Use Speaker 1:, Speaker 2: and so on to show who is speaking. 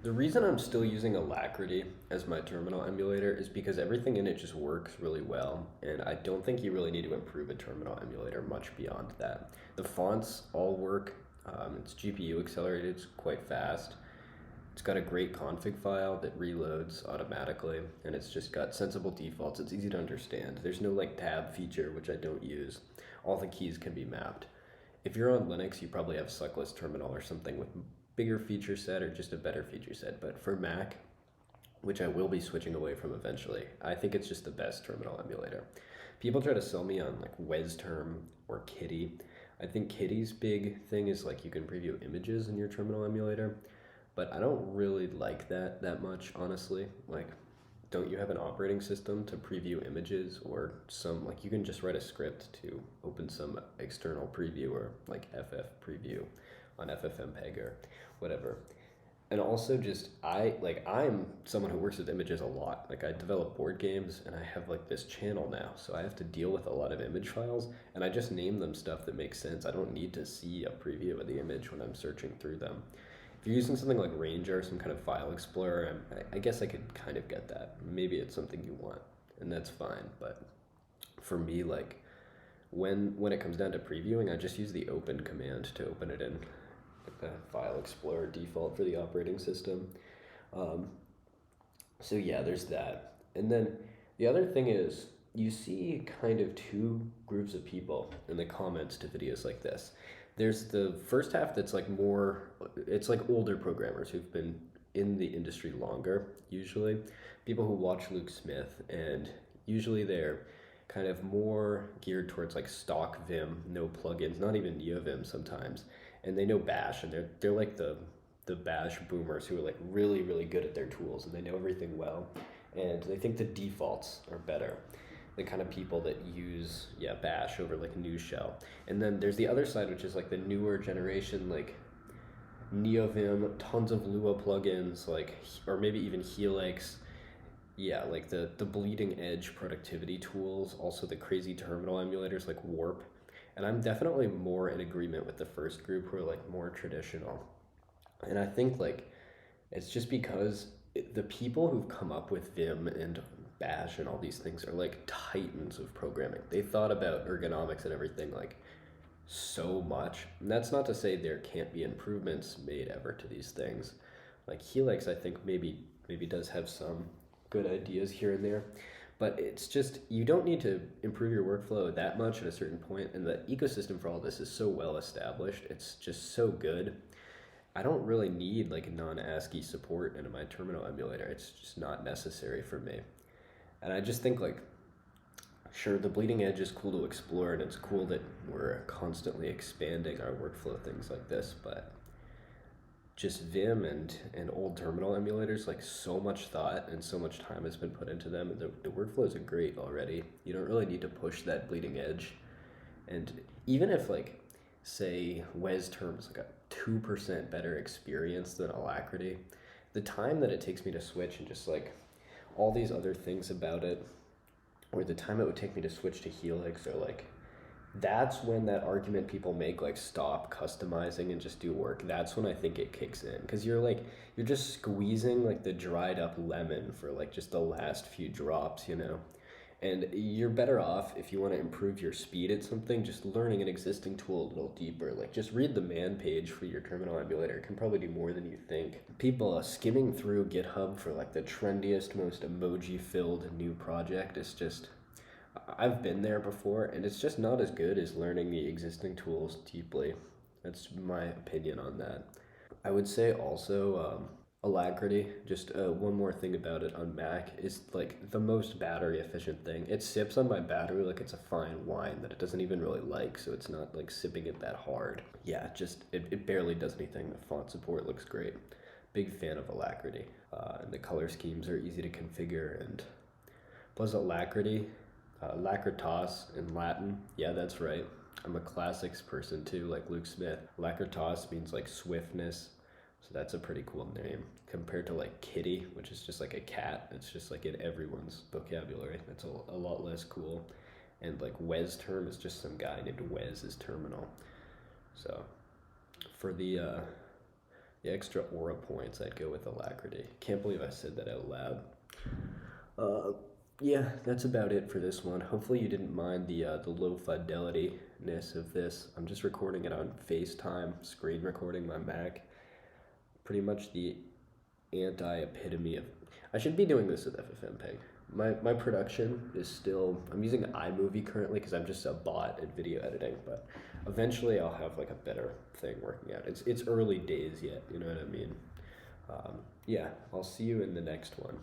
Speaker 1: The reason I'm still using Alacritty as my terminal emulator is because everything in it just works really well, and I don't think you really need to improve a terminal emulator much beyond that. The fonts all work, it's GPU accelerated, it's quite fast. It's got a great config file that reloads automatically, and it's just got sensible defaults. It's easy to understand. There's no like tab feature, which I don't use. All the keys can be mapped. If you're on Linux, you probably have Cyclist Terminal or something with bigger feature set or just a better feature set. But for Mac, which I will be switching away from eventually, I think it's just the best terminal emulator. People try to sell me on like wezterm or Kitty. I think Kitty's big thing is like you can preview images in your terminal emulator, but I don't really like that much, honestly. Like, don't you have an operating system to preview images or some, like, you can just write a script to open some external preview or like FF preview on FFmpeg or whatever. And also just I'm someone who works with images a lot. Like I develop board games and I have like this channel now, so I have to deal with a lot of image files and I just name them stuff that makes sense. I don't need to see a preview of the image when I'm searching through them. If you're using something like Ranger, some kind of file explorer, I guess I could kind of get that. Maybe it's something you want, and that's fine. But for me, like when it comes down to previewing, I just use the open command to open it in like the file explorer default for the operating system. Um, so yeah, there's that. And then the other thing is you see kind of two groups of people in the comments to videos like this. There's the first half that's like more, it's like older programmers who've been in the industry longer, usually. People who watch Luke Smith, and usually they're kind of more geared towards like stock Vim, no plugins, not even NeoVim sometimes. And they know Bash, and they're like the Bash boomers who are like really, really good at their tools and they know everything well. And they think the defaults are better. The kind of people that use Bash over like new shell. And then there's the other side, which is like the newer generation, like NeoVim, tons of Lua plugins, like, or maybe even Helix. Yeah, like the bleeding edge productivity tools, also the crazy terminal emulators like Warp. And I'm definitely more in agreement with the first group who are like more traditional. And I think like it's just because the people who've come up with Vim and Bash and all these things are like titans of programming. They thought about ergonomics and everything like so much. And that's not to say there can't be improvements made ever to these things. Like Helix, I think maybe does have some good ideas here and there, but it's just you don't need to improve your workflow that much at a certain point, and the ecosystem for all this is so well established. It's just so good. I don't really need like non-ASCII support in my terminal emulator. It's just not necessary for me. And I just think like, sure, the bleeding edge is cool to explore, and it's cool that we're constantly expanding our workflow, things like this, but just Vim and old terminal emulators, like so much thought and so much time has been put into them, and the workflows are great already. You don't really need to push that bleeding edge. And even if like, say, wezterm is like a 2% better experience than Alacritty, the time that it takes me to switch and just like all these other things about it, or the time it would take me to switch to Helix, or like that's when that argument people make, like stop customizing and just do work, that's when I think it kicks in, because you're just squeezing like the dried up lemon for like just the last few drops, you know. And you're better off, if you want to improve your speed at something, just learning an existing tool a little deeper. Like just read the man page for your terminal emulator. It can probably do more than you think. People skimming through GitHub for like the trendiest, most emoji filled new project is just, I've been there before, and it's just not as good as learning the existing tools deeply. That's my opinion on that. I would say also Alacritty, just one more thing about it on Mac, is like the most battery efficient thing. It sips on my battery like it's a fine wine that it doesn't even really like, so it's not like sipping it that hard. Yeah, it barely does anything. The font support looks great. Big fan of Alacritty. And the color schemes are easy to configure, and plus Alacritty, Lacritas in Latin. Yeah, that's right. I'm a classics person too, like Luke Smith. Lacritas means like swiftness, so that's a pretty cool name. Compared to like Kitty, which is just like a cat. It's just like in everyone's vocabulary. That's a lot less cool. And like wezterm is just some guy named Wez's terminal. So for The extra aura points, I'd go with Alacritty. Can't believe I said that out loud. Yeah, that's about it for this one. Hopefully you didn't mind the low fidelity-ness of this. I'm just recording it on FaceTime, screen recording my Mac. Pretty much the anti-epitome of... I should be doing this with FFmpeg. My production is still... I'm using iMovie currently because I'm just a bot at video editing, but eventually I'll have like a better thing working out. It's early days yet, you know what I mean? Yeah, I'll see you in the next one.